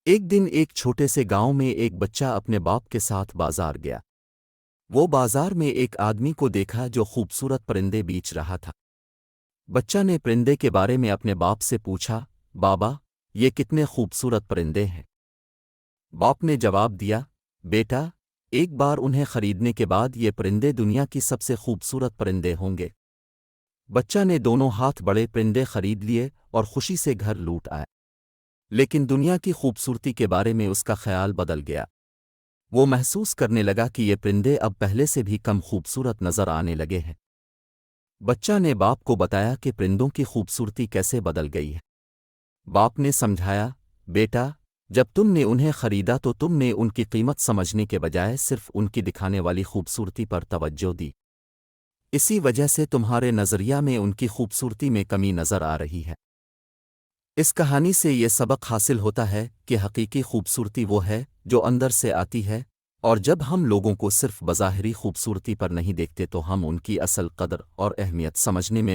एक दिन एक छोटे से गांव में एक बच्चा अपने बाप के साथ बाजार गया। वो बाजार में एक आदमी को देखा जो खूबसूरत परिंदे बेच रहा था। बच्चा ने परिंदे के बारे में अपने बाप से पूछा, बाबा, ये कितने खूबसूरत परिंदे हैं। बाप ने जवाब दिया, बेटा, एक बार उन्हें खरीदने के बाद ये परिंदे दुनिया की सबसे खूबसूरत परिंदे होंगे। बच्चा ने दोनों हाथ बड़े परिंदे खरीद लिए और खुशी से घर लौट आया। लेकिन दुनिया की खूबसूरती के बारे में उसका ख्याल बदल गया। वो महसूस करने लगा कि ये परिंदे अब पहले से भी कम खूबसूरत नजर आने लगे हैं। बच्चा ने बाप को बताया कि परिंदों की खूबसूरती कैसे बदल गई है। बाप ने समझाया, बेटा, जब तुमने उन्हें खरीदा तो तुमने उनकी कीमत समझने के बजाय सिर्फ उनकी दिखाने वाली खूबसूरती पर तवज्जो दी। इसी वजह से तुम्हारे नज़रिया में उनकी खूबसूरती में कमी नजर आ रही है। इस कहानी से ये सबक हासिल होता है कि हकीकी खूबसूरती वो है जो अंदर से आती है, और जब हम लोगों को सिर्फ बज़ाहिरी खूबसूरती पर नहीं देखते तो हम उनकी असल कदर और अहमियत समझने में